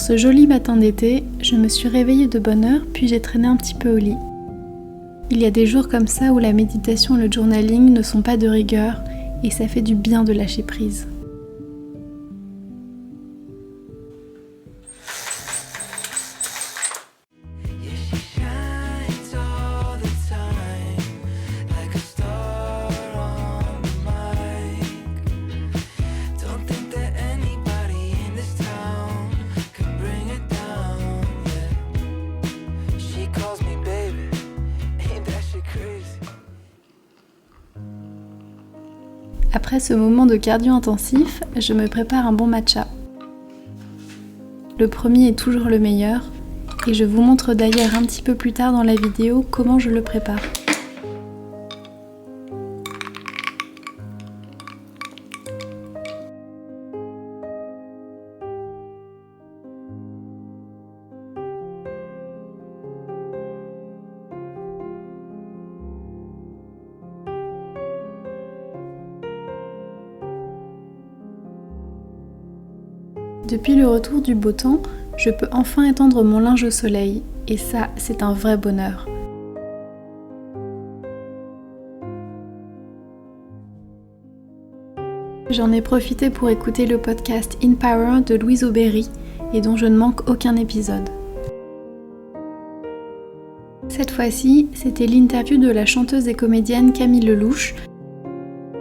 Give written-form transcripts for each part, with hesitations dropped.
ce joli matin d'été, je me suis réveillée de bonne heure puis j'ai traîné un petit peu au lit. Il y a des jours comme ça où la méditation et le journaling ne sont pas de rigueur et ça fait du bien de lâcher prise. Après ce moment de cardio intensif, je me prépare un bon matcha. Le premier est toujours le meilleur et je vous montre d'ailleurs un petit peu plus tard dans la vidéo comment je le prépare. Depuis le retour du beau temps, je peux enfin étendre mon linge au soleil, et ça, c'est un vrai bonheur. J'en ai profité pour écouter le podcast In Power de Louise Aubéry, et dont je ne manque aucun épisode. Cette fois-ci, c'était l'interview de la chanteuse et comédienne Camille Lelouch.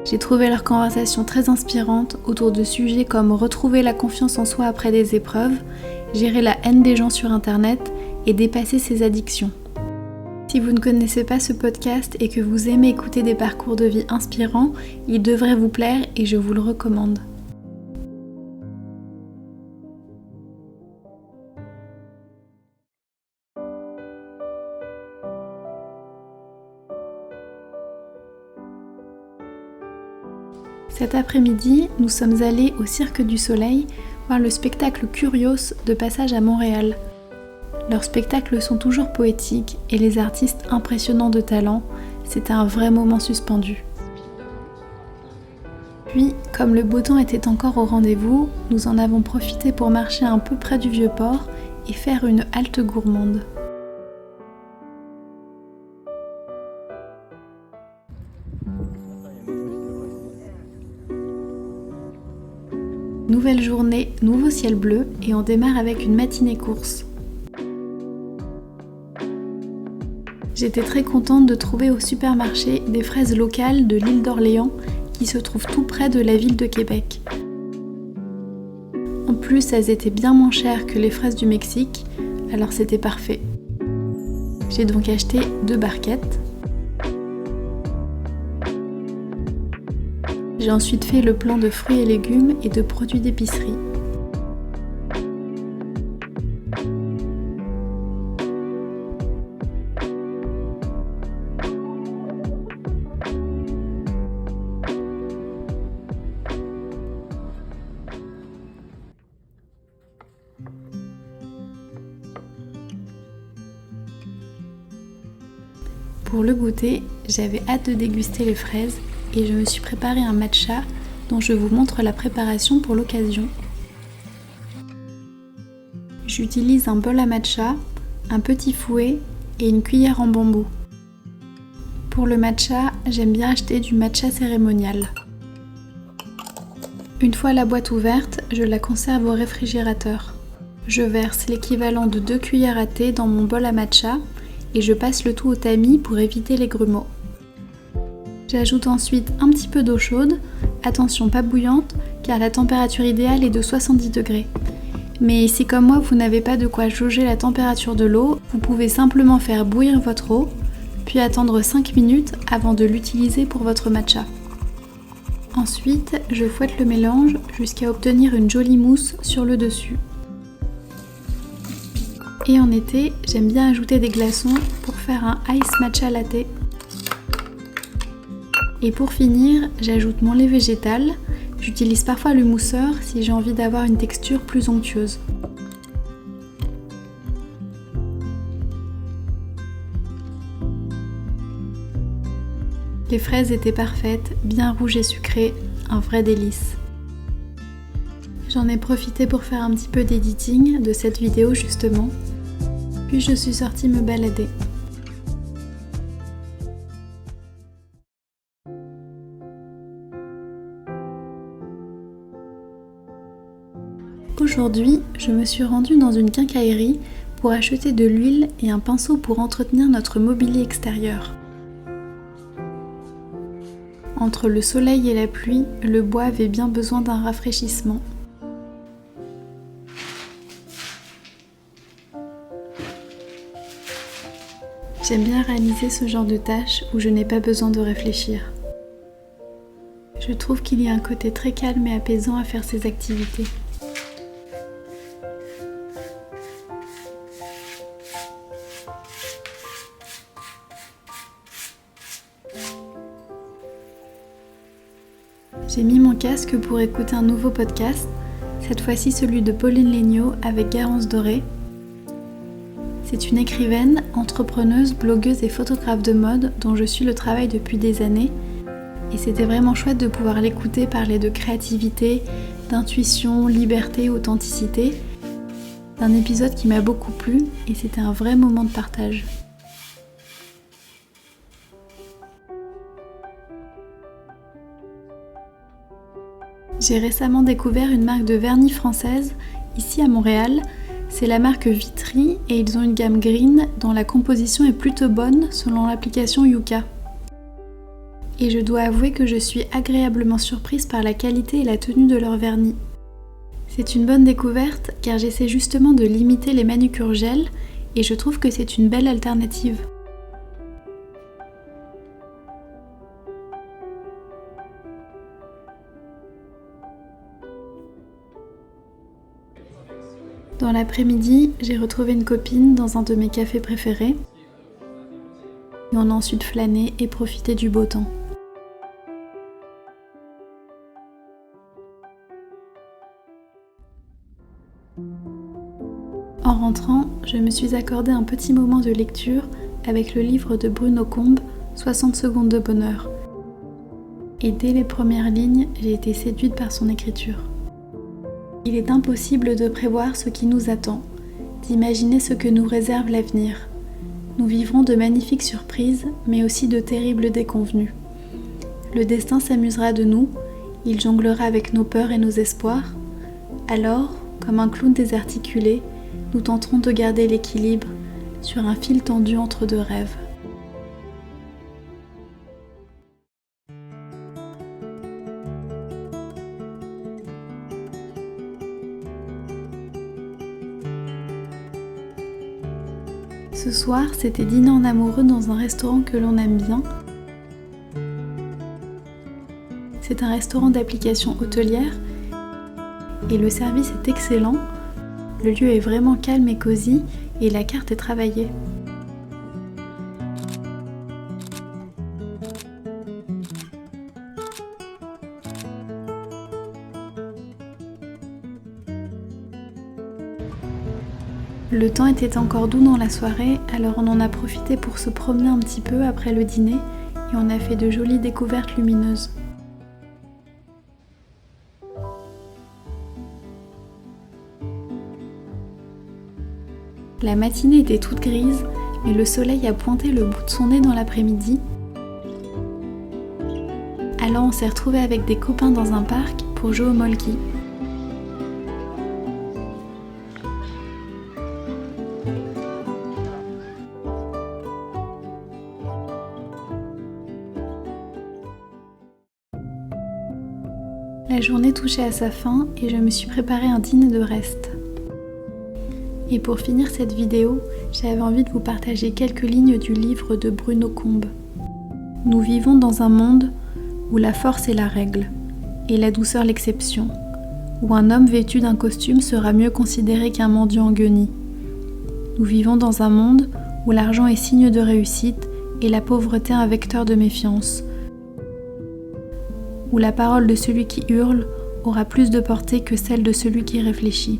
J'ai trouvé leur conversation très inspirante autour de sujets comme retrouver la confiance en soi après des épreuves, gérer la haine des gens sur internet et dépasser ses addictions. Si vous ne connaissez pas ce podcast et que vous aimez écouter des parcours de vie inspirants, il devrait vous plaire et je vous le recommande. Cet après-midi, nous sommes allés au Cirque du Soleil voir le spectacle Curios de passage à Montréal. Leurs spectacles sont toujours poétiques et les artistes impressionnants de talent, c'était un vrai moment suspendu. Puis, comme le beau temps était encore au rendez-vous, nous en avons profité pour marcher un peu près du Vieux-Port et faire une halte gourmande. Nouvelle journée, nouveau ciel bleu et on démarre avec une matinée course. J'étais très contente de trouver au supermarché des fraises locales de l'île d'Orléans qui se trouvent tout près de la ville de Québec. En plus, elles étaient bien moins chères que les fraises du Mexique, alors c'était parfait. J'ai donc acheté 2 barquettes. J'ai ensuite fait le plan de fruits et légumes et de produits d'épicerie. Pour le goûter, j'avais hâte de déguster les fraises et je me suis préparé un matcha dont je vous montre la préparation pour l'occasion. J'utilise un bol à matcha, un petit fouet et une cuillère en bambou. Pour le matcha, j'aime bien acheter du matcha cérémonial. Une fois la boîte ouverte, je la conserve au réfrigérateur. Je verse l'équivalent de 2 cuillères à thé dans mon bol à matcha et je passe le tout au tamis pour éviter les grumeaux. J'ajoute ensuite un petit peu d'eau chaude, attention pas bouillante car la température idéale est de 70 degrés. Mais si comme moi vous n'avez pas de quoi jauger la température de l'eau, vous pouvez simplement faire bouillir votre eau, puis attendre 5 minutes avant de l'utiliser pour votre matcha. Ensuite, je fouette le mélange jusqu'à obtenir une jolie mousse sur le dessus. Et en été, j'aime bien ajouter des glaçons pour faire un ice matcha latte. Et pour finir, j'ajoute mon lait végétal. J'utilise parfois le mousseur si j'ai envie d'avoir une texture plus onctueuse. Les fraises étaient parfaites, bien rouges et sucrées, un vrai délice. J'en ai profité pour faire un petit peu d'editing de cette vidéo justement, puis je suis sortie me balader. Aujourd'hui, je me suis rendue dans une quincaillerie pour acheter de l'huile et un pinceau pour entretenir notre mobilier extérieur. Entre le soleil et la pluie, le bois avait bien besoin d'un rafraîchissement. J'aime bien réaliser ce genre de tâches où je n'ai pas besoin de réfléchir. Je trouve qu'il y a un côté très calme et apaisant à faire ces activités. J'ai mis mon casque pour écouter un nouveau podcast, cette fois-ci celui de Pauline Léniaud avec Garance Doré. C'est une écrivaine, entrepreneuse, blogueuse et photographe de mode dont je suis le travail depuis des années. Et c'était vraiment chouette de pouvoir l'écouter parler de créativité, d'intuition, liberté, authenticité. C'est un épisode qui m'a beaucoup plu et c'était un vrai moment de partage. J'ai récemment découvert une marque de vernis française, ici à Montréal. C'est la marque Vitry et ils ont une gamme green dont la composition est plutôt bonne selon l'application Yuka. Et je dois avouer que je suis agréablement surprise par la qualité et la tenue de leur vernis. C'est une bonne découverte car j'essaie justement de limiter les manucures gel et je trouve que c'est une belle alternative. Dans l'après-midi, j'ai retrouvé une copine dans un de mes cafés préférés. Et on a ensuite flâné et profité du beau temps. En rentrant, je me suis accordé un petit moment de lecture avec le livre de Bruno Combe, 60 secondes de bonheur. Et dès les premières lignes, j'ai été séduite par son écriture. Il est impossible de prévoir ce qui nous attend, d'imaginer ce que nous réserve l'avenir. Nous vivrons de magnifiques surprises, mais aussi de terribles déconvenues. Le destin s'amusera de nous, il jonglera avec nos peurs et nos espoirs. Alors, comme un clown désarticulé, nous tenterons de garder l'équilibre sur un fil tendu entre deux rêves. Ce soir, c'était dîner en amoureux dans un restaurant que l'on aime bien. C'est un restaurant d'application hôtelière et le service est excellent. Le lieu est vraiment calme et cosy et la carte est travaillée. Le temps était encore doux dans la soirée, alors on en a profité pour se promener un petit peu après le dîner et on a fait de jolies découvertes lumineuses. La matinée était toute grise, mais le soleil a pointé le bout de son nez dans l'après-midi. Alors on s'est retrouvés avec des copains dans un parc pour jouer au molki. La journée touchait à sa fin et je me suis préparé un dîner de reste. Et pour finir cette vidéo, j'avais envie de vous partager quelques lignes du livre de Bruno Combe. Nous vivons dans un monde où la force est la règle et la douceur l'exception, où un homme vêtu d'un costume sera mieux considéré qu'un mendiant en guenilles. Nous vivons dans un monde où l'argent est signe de réussite et la pauvreté un vecteur de méfiance, où la parole de celui qui hurle aura plus de portée que celle de celui qui réfléchit.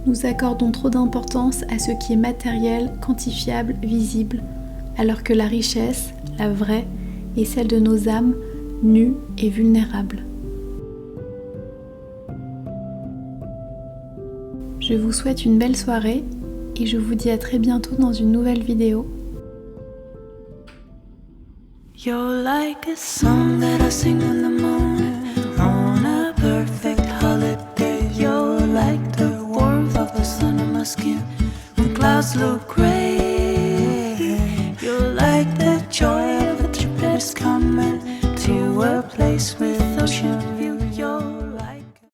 Nous accordons trop d'importance à ce qui est matériel, quantifiable, visible, alors que la richesse, la vraie, est celle de nos âmes, nues et vulnérables. Je vous souhaite une belle soirée et je vous dis à très bientôt dans une nouvelle vidéo. You're like a song that I sing in the morning on a perfect holiday. You're like the warmth of the sun on my skin when clouds look gray.